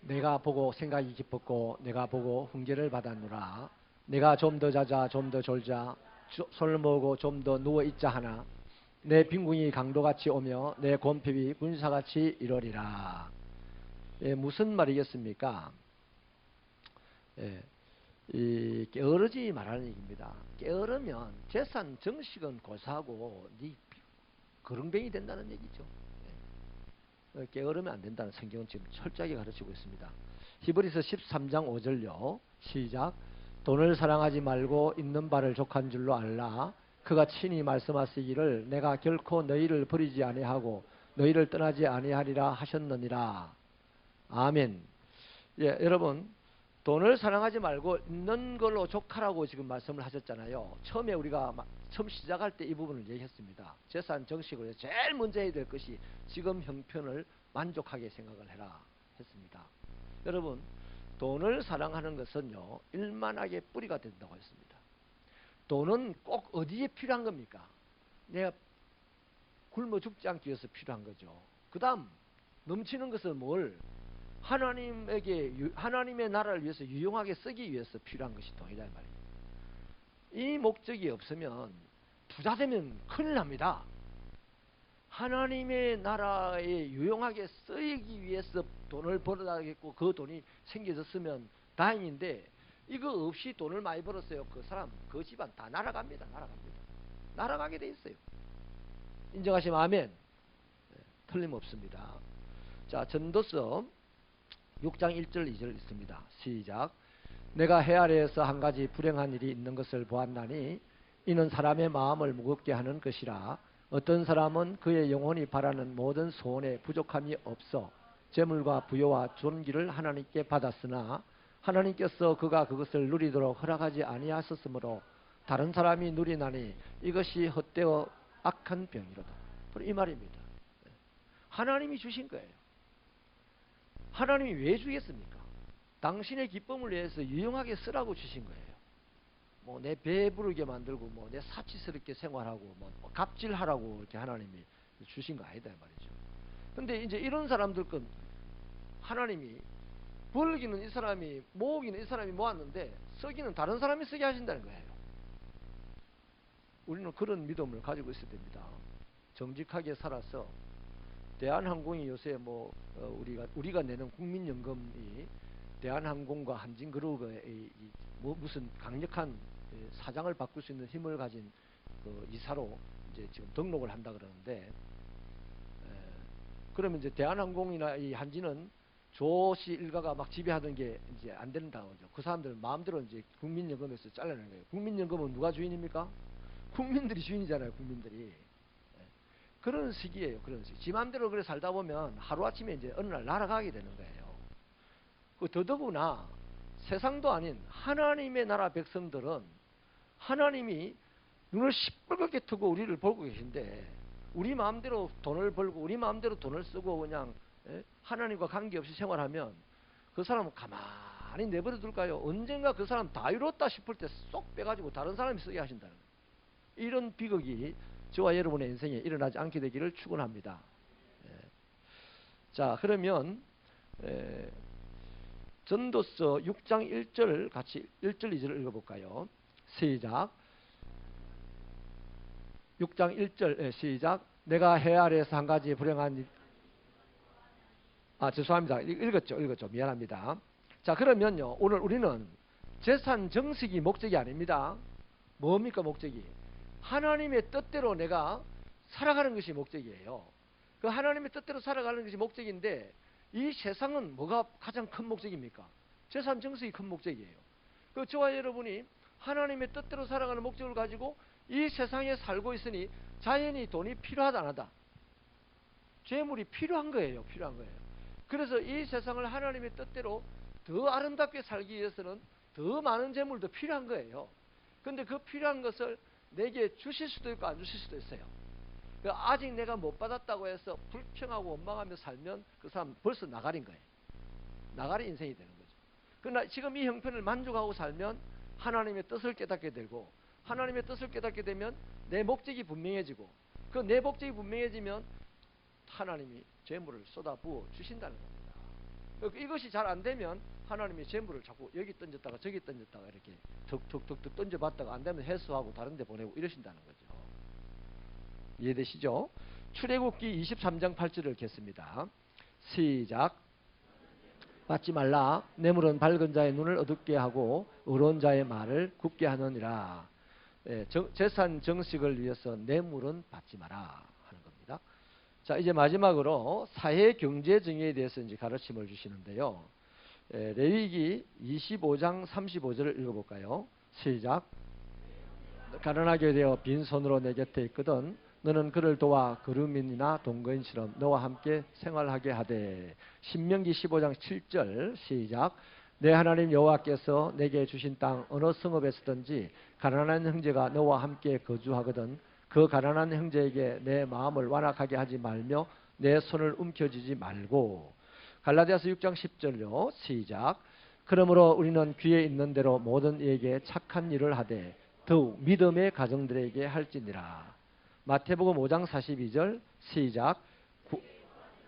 내가 보고 생각이 깊었고 내가 보고 훈계를 받았노라. 내가 좀 더 자자 좀 더 졸자 손을 모으고 좀 더 누워있자 하나 내 빈궁이 강도같이 오며 내 곤핍이 군사같이 이러리라. 무슨 말이겠습니까? 이 게으르지 말라는 얘기입니다. 게으르면 재산 정식은 고사하고 네 거렁뱅이 된다는 얘기죠. 게으르면 안 된다는 성경은 지금 철저하게 가르치고 있습니다. 히브리서 13장 5절요. 시작. 돈을 사랑하지 말고 있는 바를 족한 줄로 알라. 그가 친히 말씀하시기를 내가 결코 너희를 버리지 아니하고 너희를 떠나지 아니하리라 하셨느니라. 아멘. 여러분, 돈을 사랑하지 말고 있는 걸로 족하라고 지금 말씀을 하셨잖아요. 처음에 우리가 처음 시작할 때 이 부분을 얘기했습니다. 재산 정식으로 제일 먼저 해야 될 것이 지금 형편을 만족하게 생각을 해라 했습니다. 여러분, 돈을 사랑하는 것은요, 일만하게 뿌리가 된다고 했습니다. 돈은 꼭 어디에 필요한 겁니까? 내가 굶어 죽지 않기 위해서 필요한 거죠. 그 다음 넘치는 것은 뭘? 하나님의 나라를 위해서 유용하게 쓰기 위해서 필요한 것이 돈이다 이 말이에요. 이 목적이 없으면 부자 되면 큰일 납니다. 하나님의 나라에 유용하게 쓰이기 위해서 돈을 벌어야겠고 그 돈이 생겨졌으면 다행인데 이거 없이 돈을 많이 벌었어요. 그 사람, 그 집안 다 날아갑니다. 날아가게 돼 있어요. 인정하시면 아멘. 틀림없습니다. 자, 전도서 6장 1절 2절 있습니다. 시작. 내가 해 아래에서 한 가지 불행한 일이 있는 것을 보았나니 이는 사람의 마음을 무겁게 하는 것이라. 어떤 사람은 그의 영혼이 바라는 모든 소원에 부족함이 없어 재물과 부여와 존귀를 하나님께 받았으나 하나님께서 그가 그것을 누리도록 허락하지 아니하셨으므로 다른 사람이 누리나니 이것이 헛되어 악한 병이로다. 이 말입니다. 하나님이 주신 거예요. 하나님이 왜 주겠습니까? 당신의 기쁨을 위해서 유용하게 쓰라고 주신 거예요. 뭐 내 배부르게 만들고 뭐 내 사치스럽게 생활하고 뭐 갑질하라고 이렇게 하나님이 주신 거 아니다 말이죠. 근데 이제 이런 사람들 건 하나님이 벌기는 이 사람이 모으기는 이 사람이 모았는데 쓰기는 다른 사람이 쓰게 하신다는 거예요. 우리는 그런 믿음을 가지고 있어야 됩니다. 정직하게 살아서 대한항공이 요새 뭐 우리가 내는 국민연금이 대한항공과 한진그룹의 무슨 강력한 사장을 바꿀 수 있는 힘을 가진 그 이사로 이제 지금 등록을 한다 그러는데, 그러면 이제 대한항공이나 이 한진은 조씨 일가가 막 지배하던 게 이제 안 된다고 하죠. 그 사람들 마음대로 이제 국민연금에서 잘라내는 거예요. 국민연금은 누가 주인입니까? 국민들이 주인이잖아요, 국민들이. 그런 시기예요, 그런 시기. 지 마음대로 그래 살다 보면 하루아침에 이제 어느 날 날아가게 되는 거예요. 그 더더구나 세상도 아닌 하나님의 나라 백성들은 하나님이 눈을 시뻘겋게 뜨고 우리를 보고 계신데, 우리 마음대로 돈을 벌고 우리 마음대로 돈을 쓰고 그냥 하나님과 관계없이 생활하면 그 사람은 가만히 내버려 둘까요? 언젠가 그 사람 다 이뤘다 싶을 때 쏙 빼가지고 다른 사람이 쓰게 하신다는 거예요. 이런 비극이 저와 여러분의 인생에 일어나지 않게 되기를 축원합니다. 자, 그러면 전도서 6장 1절 같이 1절 2절을 읽어볼까요? 시작. 6장 1절 시작. 내가 해 아래에서 한 가지 불행한 죄송합니다. 읽었죠. 미안합니다. 자, 그러면요, 오늘 우리는 재산 정식이 목적이 아닙니다. 뭡니까 목적이? 하나님의 뜻대로 내가 살아가는 것이 목적이에요. 그 하나님의 뜻대로 살아가는 것이 목적인데, 이 세상은 뭐가 가장 큰 목적입니까? 재산 정식이 큰 목적이에요. 그 저와 여러분이 하나님의 뜻대로 살아가는 목적을 가지고 이 세상에 살고 있으니 자연히 돈이 필요하다 안 하다. 재물이 필요한 거예요. 필요한 거예요. 그래서 이 세상을 하나님의 뜻대로 더 아름답게 살기 위해서는 더 많은 재물도 필요한 거예요. 그런데 그 필요한 것을 내게 주실 수도 있고 안 주실 수도 있어요. 아직 내가 못 받았다고 해서 불평하고 원망하며 살면 그 사람 벌써 나가린 거예요. 나가리 인생이 되는 거죠. 그러나 지금 이 형편을 만족하고 살면 하나님의 뜻을 깨닫게 되고, 하나님의 뜻을 깨닫게 되면 내 목적이 분명해지고, 그 내 목적이 분명해지면 하나님이 재물을 쏟아부어 주신다는 겁니다. 이것이 잘 안 되면 하나님이 재물을 자꾸 여기 던졌다가 저기 던졌다가 이렇게 툭툭툭툭 던져봤다가 안 되면 회수하고 다른 데 보내고 이러신다는 거죠. 이해되시죠? 출애굽기 23장 8절을 읽겠습니다. 시작. 받지 말라. 뇌물은 밝은 자의 눈을 어둡게 하고 의로운 자의 말을 굽게 하느니라. 재산 정식을 위해서 뇌물은 받지 마라 하는 겁니다. 자, 이제 마지막으로 사회 경제 정의에 대해서 이제 가르침을 주시는데요. 레위기 25장 35절을 읽어볼까요? 시작. 가난하게 되어 빈손으로 내 곁에 있거든 너는 그를 도와 거류민이나 동거인처럼 너와 함께 생활하게 하되. 신명기 15장 7절 시작. 내 하나님 여호와께서 내게 주신 땅 어느 성읍에서든지 가난한 형제가 너와 함께 거주하거든 그 가난한 형제에게 내 마음을 완악하게 하지 말며 내 손을 움켜쥐지 말고. 갈라디아서 6장 10절요. 시작. 그러므로 우리는 귀에 있는 대로 모든 이에게 착한 일을 하되 더욱 믿음의 가정들에게 할지니라. 마태복음 5장 42절 시작.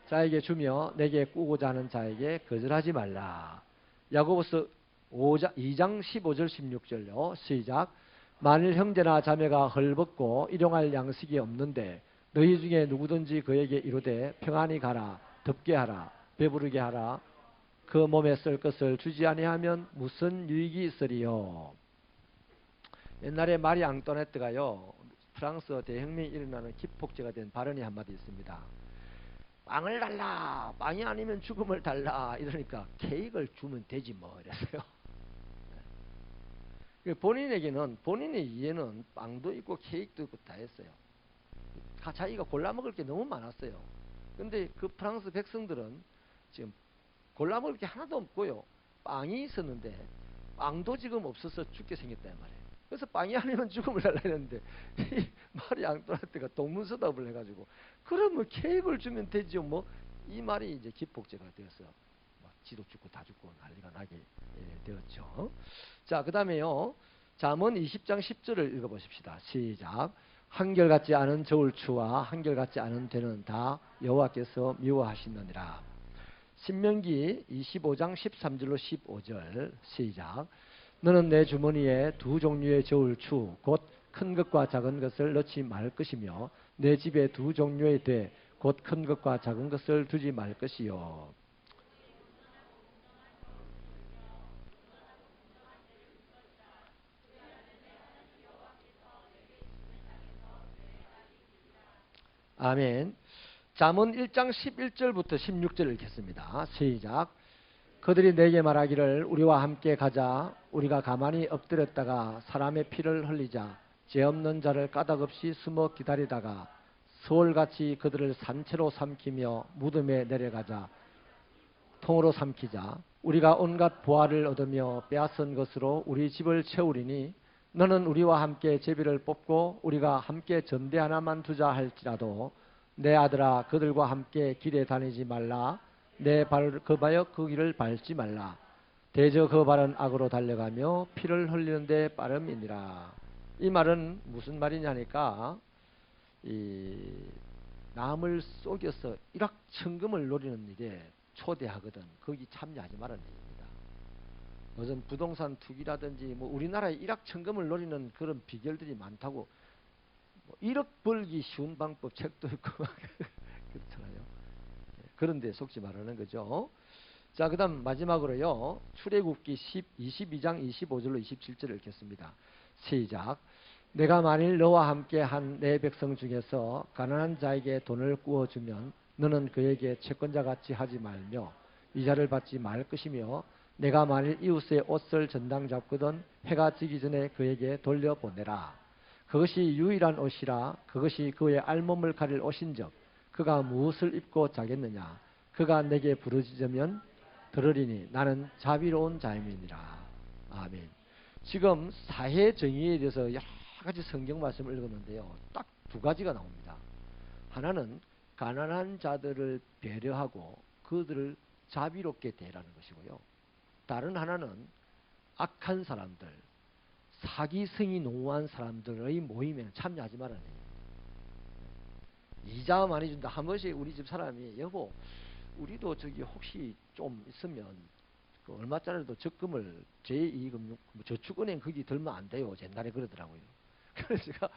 자에게 주며 내게 꾸고자 하는 자에게 거절하지 말라. 야고보서 2장 15절 16절요. 시작. 만일 형제나 자매가 헐벗고 일용할 양식이 없는데 너희 중에 누구든지 그에게 이르되 평안히 가라, 덥게 하라, 배부르게 하라, 그 몸에 쓸 것을 주지 아니하면 무슨 유익이 있으리요. 옛날에 마리 앙토네트가요, 프랑스 대혁명이 일어나는 기폭제가 된 발언이 한마디 있습니다. 빵을 달라, 빵이 아니면 죽음을 달라. 이러니까 케이크를 주면 되지 뭐 이랬어요. 본인에게는 본인의 이해는 빵도 있고 케이크도 있고 다 했어요. 자기가 골라 먹을 게 너무 많았어요. 근데 그 프랑스 백성들은 지금 골라 먹을 게 하나도 없고요. 빵이 있었는데 빵도 지금 없어서 죽게 생겼단 말이에요. 그래서 빵이 아니면 죽음을 달라 했는데 이 마리 앙뚜아네트가 동문서답을 해가지고 그러면 케이크를 주면 되죠. 뭐 이 말이 이제 기폭제가 되어서 지도 죽고 다 죽고 난리가 나게 되었죠. 자, 그 다음에요. 잠언 20장 10절을 읽어보십시다. 시작. 한결같지 않은 저울추와 한결같지 않은 되는 다 여호와께서 미워하시느니라. 신명기 25장 13절로 15절 시작. 너는 내 주머니에 두 종류의 저울추 곧 큰 것과 작은 것을 넣지 말 것이며 내 집에 두 종류의 대 곧 큰 것과 작은 것을 두지 말 것이요. 아멘. 잠언 1장 11절부터 16절을 읽겠습니다. 시작. 그들이 내게 말하기를 우리와 함께 가자. 우리가 가만히 엎드렸다가 사람의 피를 흘리자. 죄 없는 자를 까닭없이 숨어 기다리다가 서울같이 그들을 산채로 삼키며 무덤에 내려가자. 통으로 삼키자. 우리가 온갖 보화를 얻으며 빼앗은 것으로 우리 집을 채우리니 너는 우리와 함께 제비를 뽑고 우리가 함께 전대 하나만 두자 할지라도 내 아들아 그들과 함께 길에 다니지 말라. 내 발 그 길을 밟지 말라. 대저 그 발은 악으로 달려가며 피를 흘리는 데 빠름이니라. 이 말은 무슨 말이냐니까 이 남을 속여서 일확천금을 노리는 일에 초대하거든 거기 참여하지 말라는 얘기입니다. 무슨 부동산 투기라든지 뭐 우리나라에 일확천금을 노리는 그런 비결들이 많다고 뭐 1억 벌기 쉬운 방법 책도 있고 그렇잖아요. 그런데 속지 말라는 거죠. 자, 그 다음 마지막으로요. 출애굽기 22장 25절로 27절을 읽겠습니다. 시작. 내가 만일 너와 함께 한 내 백성 중에서 가난한 자에게 돈을 구워주면 너는 그에게 채권자같이 하지 말며 이자를 받지 말 것이며 내가 만일 이웃의 옷을 전당 잡거든 해가 지기 전에 그에게 돌려보내라. 그것이 유일한 옷이라. 그것이 그의 알몸을 가릴 옷인즉 그가 무엇을 입고 자겠느냐. 그가 내게 부르짖으면 들으리니 나는 자비로운 자임이니라. 아멘. 지금 사회 정의에 대해서 여러 가지 성경 말씀을 읽었는데요. 딱 두 가지가 나옵니다. 하나는 가난한 자들을 배려하고 그들을 자비롭게 대하라는 것이고요. 다른 하나는 악한 사람들, 사기성이 농후한 사람들의 모임에 참여하지 말라는 얘기예요. 이자 많이 준다. 한 번씩 우리 집 사람이 여보 우리도 저기 혹시 좀 있으면 그 얼마짜리도 적금을 제2금융 저축은행 거기 들면 안 돼요. 옛날에 그러더라고요. 그래서 제가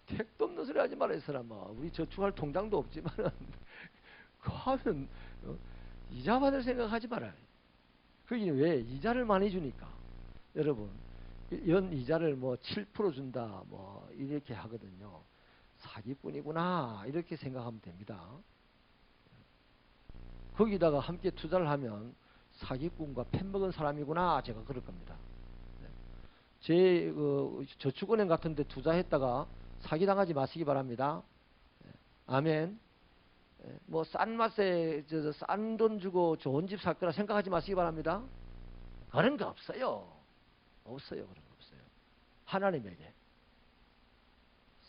택도 없는 소리 하지 말아요 사람아. 우리 저축할 통장도 없지만 그 하면 이자 받을 생각하지 말아요. 그게 왜? 이자를 많이 주니까. 여러분 연 이자를 뭐 7% 준다 뭐 이렇게 하거든요. 사기꾼이구나 이렇게 생각하면 됩니다. 거기다가 함께 투자를 하면 사기꾼과 펜먹은 사람이구나 제가 그럴 겁니다. 제 저축은행 같은 데 투자했다가 사기당하지 마시기 바랍니다. 아멘. 뭐 싼 맛에 싼 돈 주고 좋은 집 살 거라 생각하지 마시기 바랍니다. 그런 거 없어요. 없어요. 그런 거 없어요. 하나님에게.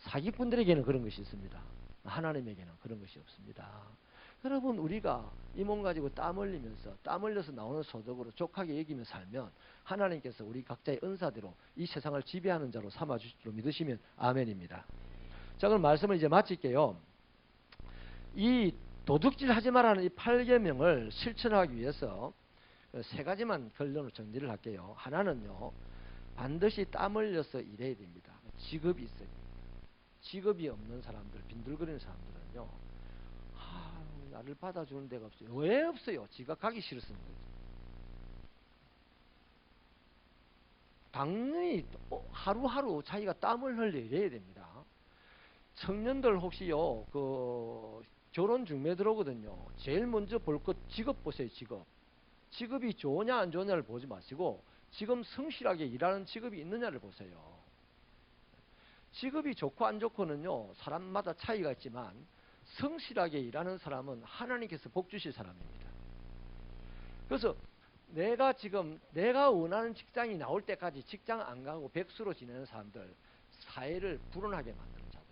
사기꾼들에게는 그런 것이 있습니다. 하나님에게는 그런 것이 없습니다. 여러분 우리가 이 몸 가지고 땀 흘리면서 땀 흘려서 나오는 소득으로 족하게 여기며 살면 하나님께서 우리 각자의 은사대로 이 세상을 지배하는 자로 삼아주실 줄 믿으시면 아멘입니다. 자, 그럼 말씀을 이제 마칠게요. 이 도둑질 하지 말라는 이 8계명을 실천하기 위해서 세 가지만 결론으로 정리를 할게요. 하나는요. 반드시 땀 흘려서 일해야 됩니다. 직업이 있어야 됩니다. 직업이 없는 사람들, 빈들거리는 사람들은요. 나를 받아주는 데가 없어요. 왜 없어요? 지가 가기 싫었으니까. 당연히 하루하루 자기가 땀을 흘려 일해야 됩니다. 청년들 혹시요, 결혼 중매 들어오거든요. 제일 먼저 볼 것 직업 보세요, 직업. 직업이 좋으냐 안 좋으냐를 보지 마시고 지금 성실하게 일하는 직업이 있느냐를 보세요. 직업이 좋고 안 좋고는요, 사람마다 차이가 있지만 성실하게 일하는 사람은 하나님께서 복 주실 사람입니다. 그래서 내가 지금 내가 원하는 직장이 나올 때까지 직장 안 가고 백수로 지내는 사람들, 사회를 불운하게 만드는 자들,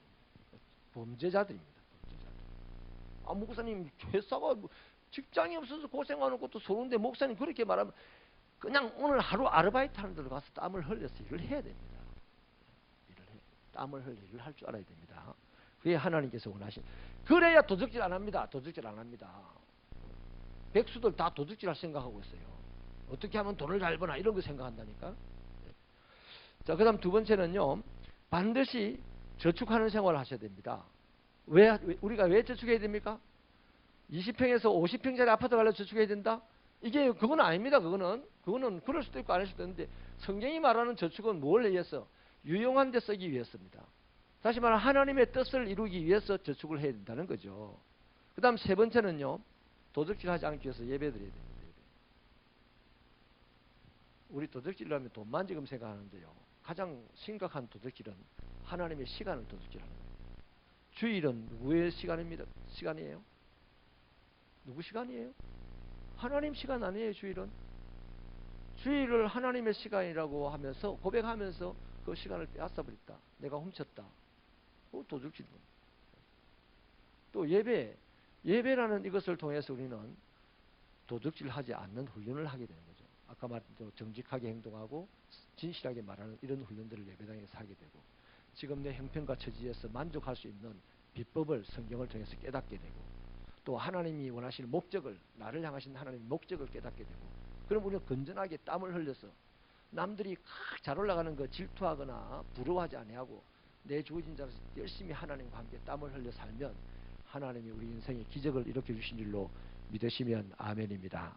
범죄자들입니다. 범죄자들. 아, 목사님 회사가 직장이 없어서 고생하는 것도 서러운데 목사님 그렇게 말하면 그냥 오늘 하루 아르바이트 하는 데로 가서 땀을 흘려서 일을 해야 됩니다. 땀을 흘려 일을 할 줄 알아야 됩니다. 그게 하나님께서 원하신. 그래야 도둑질 안 합니다. 도둑질 안 합니다. 백수들 다 도둑질 할 생각하고 있어요. 어떻게 하면 돈을 잘 버나 이런 거 생각한다니까. 자, 그 다음 두 번째는요, 반드시 저축하는 생활을 하셔야 됩니다. 우리가 왜 저축해야 됩니까? 20평에서 50평짜리 아파트 가려고 저축해야 된다? 그건 아닙니다. 그거는 그럴 수도 있고 아닐 수도 있는데, 성경이 말하는 저축은 뭘 위해서? 유용한 데 쓰기 위해서입니다. 다시 말하면 하나님의 뜻을 이루기 위해서 저축을 해야 된다는 거죠. 그 다음 세 번째는요, 도둑질 하지 않기 위해서 예배 드려야 됩니다. 예배. 우리 도둑질을 하면 돈만 지금 생각하는데요, 가장 심각한 도둑질은 하나님의 시간을 도둑질하는 거예요. 주일은 누구의 시간이에요? 누구 시간이에요? 하나님 시간 아니에요. 주일을 하나님의 시간이라고 하면서 고백하면서 그 시간을 빼앗아버렸다. 내가 훔쳤다. 도둑질. 또 예배라는 이것을 통해서 우리는 도둑질하지 않는 훈련을 하게 되는 거죠. 아까 말했던 대로 정직하게 행동하고 진실하게 말하는 이런 훈련들을 예배당에서 하게 되고, 지금 내 형편과 처지에서 만족할 수 있는 비법을 성경을 통해서 깨닫게 되고, 또 하나님이 원하시는 목적을, 나를 향하신 하나님의 목적을 깨닫게 되고, 그럼 우리는 건전하게 땀을 흘려서 남들이 잘 올라가는 거 질투하거나 부러워하지 아니하고 내 주어진 자로 열심히 하나님과 함께 땀을 흘려 살면 하나님이 우리 인생에 기적을 일으켜 주신 줄로 믿으시면 아멘입니다.